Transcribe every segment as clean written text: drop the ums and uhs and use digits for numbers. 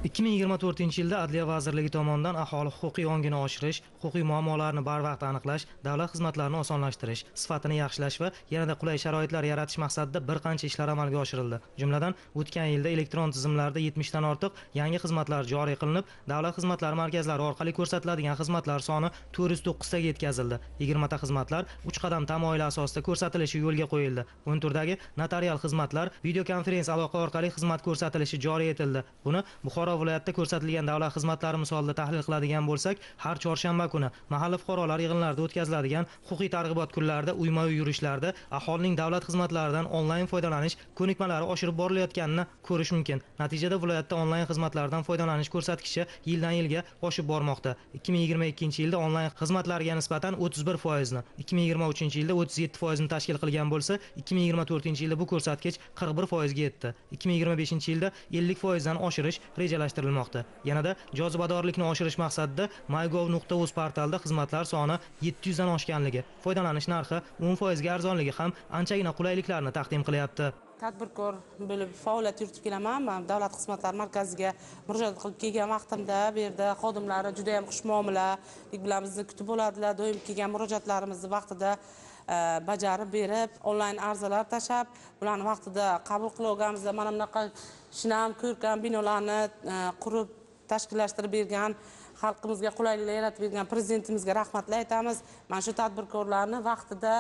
2024-yilda Adliya vazirligi tomonidan aholi huquqiy ongini oshirish, huquqiy muammolarni barvaqt aniqlash, davlat xizmatlarini osonlashtirish, sifatini yaxshilash va yanada qulay sharoitlar yaratish maqsadida bir qancha ishlar amalga oshirildi. Jumladan, o'tgan yilda elektron tizimlarda 70 dan ortiq yangi xizmatlar joriy qilinib, davlat xizmatlari markazlari orqali ko'rsatiladigan xizmatlar soni 409 taga yetkazildi. 20 ta xizmatlar 3 qadam tamoyili asosida ko'rsatilishi yo'lga qo'yildi. Bu turdagi notarial xizmatlar video konferensiya aloqa orqali xizmat ko'rsatilishi joriy etildi. Buni Buxoro viloyatida ko'rsatilgan davlat xizmatlari misolida tahlil qiladigan bo'lsak, har chorshanba kuni mahalla fuqarolar yig'inlarida o'tkaziladigan huquqiy targ'ibot kunlarida uyma-uy yurishlarda aholining davlat xizmatlaridan onlayn foydalanish ko'nikmalari oshirib borilayotganini ko'rish mumkin. Natijada viloyatda onlayn xizmatlardan foydalanish ko'rsatkichi yildan yilga oshib bormoqda. 2022-yilda onlayn xizmatlarga nisbatan 31%ni, 2023-yilda 37%ni tashkil qilgan bo'lsa, 2024-yilda bu ko'rsatkich 41% ga yetdi. 2025-yilda 50% dan oshirish rejalashtirilmoqda. Yanada jozibadorlikni oshirish maqsadida mygov.uz portalida xizmatlar soni 700 dan oshganligi, foydalanish narxi 10% ga arzonligi ham anchagina qulayliklarni taqdim qilyapti. Tadbirkor bo'lib faoliyat yuritib kelaman. Men davlat xizmatlari markaziga murojaat qilib kelgan vaqtimda bu yerda xodimlari juda ham xushmuomala bilan bizni kutib oladilar. Doim kelgan murojaatlarimizni vaqtida bajarib berib, onlayn arizalar tashab, ularni vaqtida qabul qilib olganimizda mana bunaqa shinam ko'rkam binolarni qurib tashkillashtirib bergan, xalqimizga qulayliklar yaratib bergan prezidentimizga rahmatlar aytamiz. Mana shu tadbirkorlarni vaqtida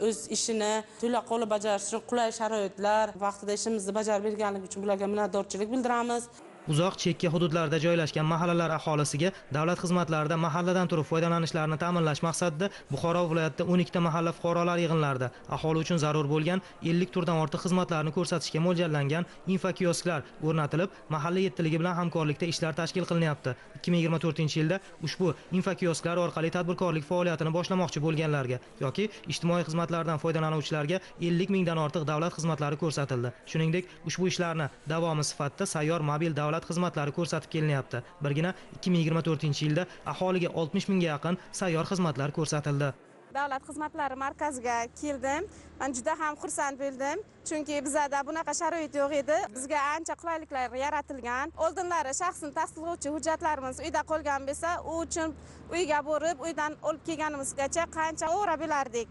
o'z ishini to'laqonli bajarish uchun qulay sharoitlar, vaqtida ishimizni bajarib berganligi uchun ularga minnatdorchilik bildiramiz. Uzoq chekka hududlarda joylashgan mahallalar aholisiga davlat xizmatlarida mahalladan turib foydalanishlarini ta'minlash maqsadida Buxoro viloyatida 12 ta mahalla fuqarolar yig'inlarida aholi uchun zarur bo'lgan 50 turdan ortiq xizmatlarni ko'rsatishga mo'ljallangan infokiosklar o'rnatilib, mahalla yettiligi bilan hamkorlikda ishlar tashkil qilinyapti. 2024-yilda ushbu infokiosklar orqali tadbirkorlik faoliyatini boshlamoqchi bo'lganlarga yoki ijtimoiy xizmatlardan foydalanuvchilarga 50 mingdan ortiq davlat xizmatlari ko'rsatildi. Shuningdek, ushbu ishlarni davomi sifatida sayyor mobil davlat xizmatlari ko'rsatib kelinyapti. Birgina 2024-yilda aholiga 60 mingga yaqin sayyor xizmatlar ko'rsatildi. Davlat xizmatlari markaziga keldim. Men juda ham xursand bo'ldim, chunki bizda bunaqa sharoit yo'q edi. Bizga ancha qulayliklar yaratilgan. Oldinlari shaxsni tasdiqlovchi hujjatlarimiz uyda qolgan bo'lsa, u uchun uyga borib, uydan olib kelganimizgacha qancha o'ra bilardik.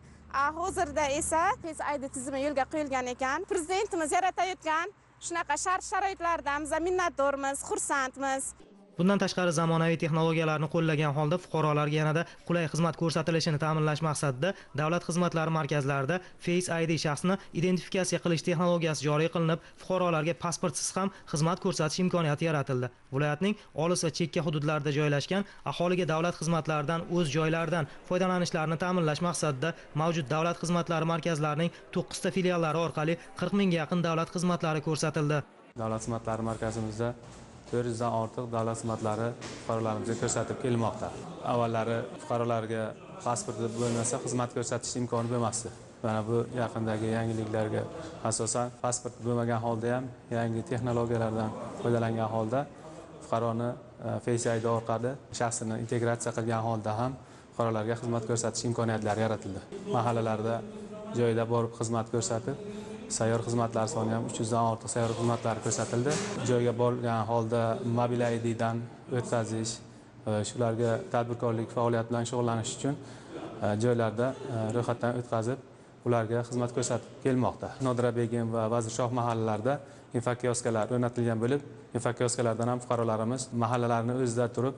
Hozirda esa Face ID tizimi yo'lga qo'yilgan ekan. Prezidentimiz yaratayotgan shunaqa sharoitlardan biz minnatdormiz, xursandmiz. Bundan tashqari zamonaviy texnologiyalarni qo'llagan holda fuqarolarga yanada qulay xizmat ko'rsatilishini ta'minlash maqsadida davlat xizmatlari markazlarida Face ID shaxsni identifikatsiya qilish texnologiyasi joriy qilinib, fuqarolarga pasportsiz ham xizmat ko'rsatish imkoniyati yaratildi. Viloyatning olis va chekka hududlarida joylashgan aholiga davlat xizmatlaridan o'z joylaridan foydalanishlarini ta'minlash maqsadida mavjud davlat xizmatlari markazlarining 9 ta filiallari orqali 40 mingga yaqin davlat xizmatlari ko'rsatildi. Davlat xizmatlari markazimizda 400 dan ortiq davlat xizmatlari fuqarolarimizga ko'rsatib kelmoqda. Avvallari fuqarolarga pasporti bo'lmasa xizmat ko'rsatish imkoni bo'lmasdi. Mana bu yaqindagi yangiliklarga asosan pasport bo'lmagan holda ham yangi texnologiyalardan foydalangan holda fuqaroni Face ID orqali shaxsini integratsiya qilgan holda ham fuqarolarga xizmat ko'rsatish imkoniyatlari yaratildi. Mahallalarda joyida borib xizmat ko'rsatib, sayyor xizmatlar soni ham 300 dan ortiq sayyor xizmatlar ko'rsatildi. Joyga borgan holda mobil ID dan o'tkazish, shularga tadbirkorlik faoliyati bilan shug'ullanish uchun joylarda ro'yxatdan o'tkazib, ularga xizmat ko'rsatib kelmoqda. Nodira Begim va Vazir mahallalarida infokioskalar o'rnatilgan bo'lib, infokioskalardan ham fuqarolarimiz mahallalarni o'zida turib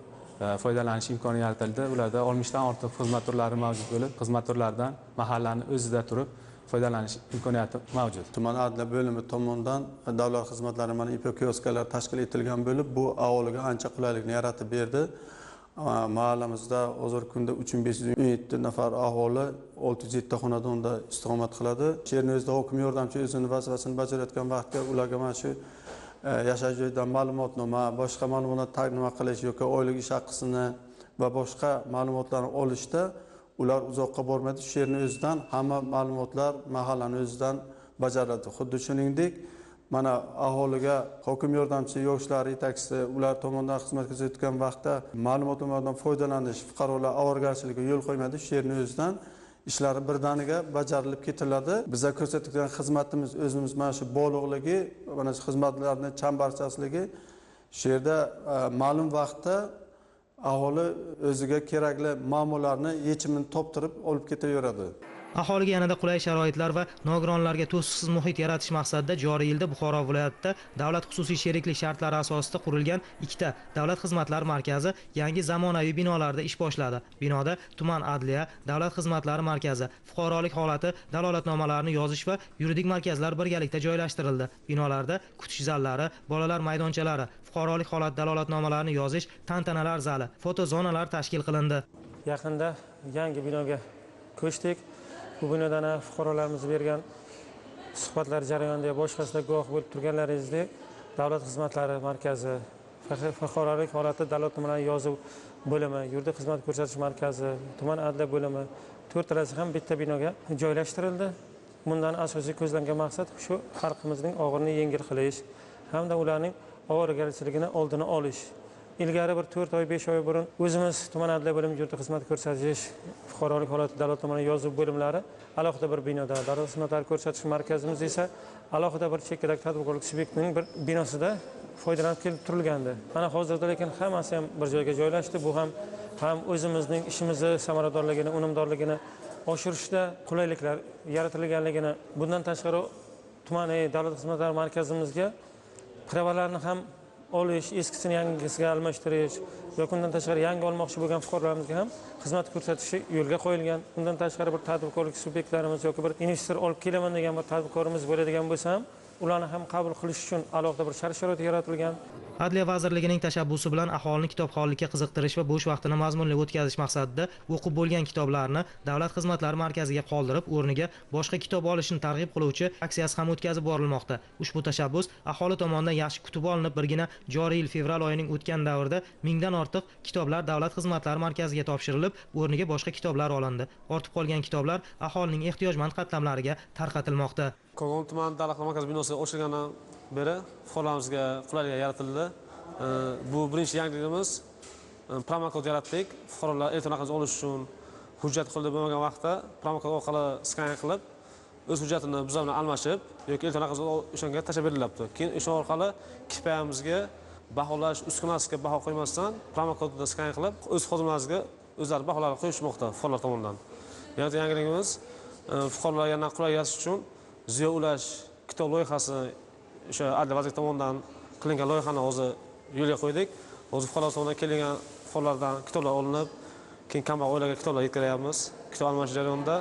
foydalanish imkoni yaratildi. Ularda 60 dan ortiq xizmat turlari mavjud bo'lib, xizmat turlaridan mahallani o'zida turib foydalanish imkoniyati mavjud. Tuman adliya bo'limi tomonidan davlat xizmatlari mana infokioskalar tashkil etilgan bo'lib, bu aholiga ancha qulaylikni yaratib berdi. Mahallamizda hozirgi kunda 3517 nafar aholi 607 ta xonadonda istiqomat qiladi. Chernozda hokim yordamchi o'zini vazifasini bajarayotgan vaqtda ularga mana shu yashash joyidan ma'lumotnoma, boshqa ma'lumotlarni taqdim qilish yoki oylik ish haqisini va boshqa ma'lumotlarni olishda ular uzoqqa bormaydi. Shu yerning o'zidan hamma ma'lumotlar mahallani o'zidan bajariladi. Xuddi shuningdek, mana aholiga hokim yordamchisi, yoshlar yetakchisi ular tomonidan xizmat ko'rsatayotgan vaqtda ma'lumotlardan foydalanish, fuqarolar ovoragarchiligiga yo'l qo'ymaydi. Shu yerning o'zidan ishlari birdaniga bajarilib ketiladi. Bizga ko'rsatgan xizmatimiz o'zimiz mana shu bog'liqligi, mana shu xizmatlarning chambarchasligi Shu yerda ma'lum vaqtda aholi o'ziga kerakli muammolarni yechimini toptirib olib ketaveradi. Aholiga yanada qulay sharoitlar va nogironlarga to'siqsiz muhit yaratish maqsadida joriy yilda Buxoro viloyatida davlat xususiy sheriklik shartlari asosida qurilgan ikkita davlat xizmatlari markazi yangi zamonaviy binolarda ish boshladi. Binoda tuman adliya, davlat xizmatlari markazi, fuqarolik holati dalolatnomalarini yozish va yuridik markazlar birgalikda joylashtirildi. Binolarda kutish zallari, bolalar maydonchalari, fuqarolik holati dalolatnomalarini yozish, tantanalar zali, foto zonalar tashkil qilindi. Yaqinda yangi binoga ko'chdik. Bu binodan fuqarolarimiz bergan suhbatlar jarayonida boshqasida guvoh bo'lib turganlaringizdek, davlat xizmatlari markazi, fuqarolik holati dalolatnomalarni yozuv bo'limi, yuridik xizmat ko'rsatish markazi, tuman adliya bo'limi to'rtalasi ham bitta binoga joylashtirildi. Bundan asosiy ko'zlangan maqsad shu xalqimizning og'irini yengil qilish hamda ularning ovoragarchiligini oldini olish. Ilgari bir 4 oy 5 oy burun o'zimiz tuman adliya bo'limi yuridik xizmat ko'rsatish, fuqarolik holati dalolatnomalarni yozuv bo'limlari alohida bir binoda, davlat xizmatlari ko'rsatish markazimiz esa alohida bir chekkadak tadbirkorlik subyektining bir binosida foydalanib kelib turilgandi. Mana hozirda lekin hammasi ham bir joyga joylashdi. Bu ham o'zimizning ishimizni samaradorligini, unumdorligini oshirishda qulayliklar yaratilganligini, bundan tashqari tumaniy davlat xizmatlari markazimizga pravalarni ham olish, eskisini yangisiga almashtirish yoki undan tashqari yangi olmoqchi bo'lgan fuqarolarimizga ham xizmat ko'rsatishi yo'lga qo'yilgan. Undan tashqari bir tadbirkorlik subyektlarimiz yoki bir investor olib kelaman degan bir tadbirkorimiz bo'ladigan bo'lsa ham ularni ham qabul qilish uchun alohida bir shart-sharoit yaratilgan. Adliya vazirligining tashabbusi bilan aholini kitobxonlikka qiziqtirish va bo'sh vaqtini mazmunli o'tkazish maqsadida o'qib bo'lgan kitoblarni davlat xizmatlari markaziga qoldirib, o'rniga boshqa kitob olishni targ'ib qiluvchi aksiyasi ham o'tkazib borilmoqda. Ushbu tashabbus aholi tomonidan yaxshi kutib olinib, birgina joriy yil fevral oyining o'tgan davrida 1000 dan ortiq kitoblar davlat xizmatlari markaziga topshirilib, o'rniga boshqa kitoblar olindi. Ortib qolgan kitoblar aholining ehtiyojmand qatlamlariga tarqatilmoqda. Kogon tuman davlat markazi binosi ochilganidan beri fuqarolarimizga qulaylik yaratildi. Bu birinchi yangiligimiz, promokod yaratdik. Fuqarolar elektron raqamli olish uchun hujjat qilib bo'lmagan vaqtda promokod orqali skan qilib, o'z hujjatini biz bilan almashib yoki elektron raqamli o'shanga tashlab berilibdi. Keyin o'sha orqali kipayamizga baholash uskunasiga baho qo'ymasdan promokodni skan qilib, o'z xodimlarimizga o'zlari baholarni qo'yishmoqda fuqarolar tomonidan. Yana yangiligimiz, fuqarolarga yana qulay yaratish uchun Ziyo ulash kitob loyihasi o'sha adliya vazirligi tomonidan qilingan loyihani hozir yo'lga qo'ydik. Hozir fuqarolar tomonidan kelgan fuqarolardan kitoblar olinib, keyin kambag'al oilaga kitoblar yetkazyapmiz. Kitob almashish jarayonida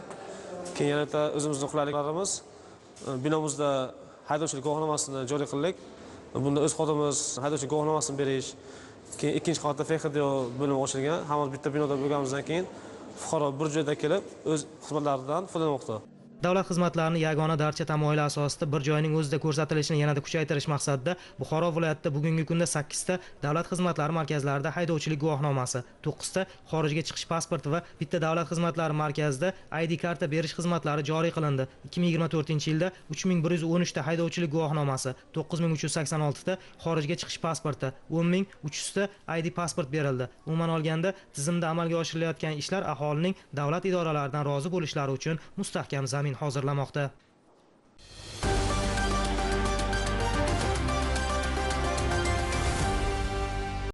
keyin yana o'zimizning qulayliklarimiz binomizda haydovchilik guvohnomasini joriy qildik. Bunda o'z xodimimiz haydovchilik guvohnomasini berish, keyin ikkinchi qavatda FXDO bo'limi ochilgan. Hammamiz bitta binoda bo'lganimizdan keyin fuqaro bir joyda kelib o'z xizmatlaridan foydalanmoqda. Davlat xizmatlarini yagona darcha tamoyili asosida bir joyning o'zida ko'rsatilishini yanada kuchaytirish maqsadida Buxoro viloyatida bugungi kunda 8 ta davlat xizmatlari markazlarida haydovchilik guvohnomasi, 9 ta xorijga chiqish pasporti va bitta davlat xizmatlari markazida ID karta berish xizmatlari joriy qilindi. 2024-yilda 3113 ta haydovchilik guvohnomasi, 9386 ta xorijga chiqish pasporti, 10300 ta ID pasport berildi. Umuman olganda, tizimda amalga oshirilayotgan ishlar aholining davlat idoralaridan rozi bo'lishlari uchun mustahkam zamin hozirlamoqda.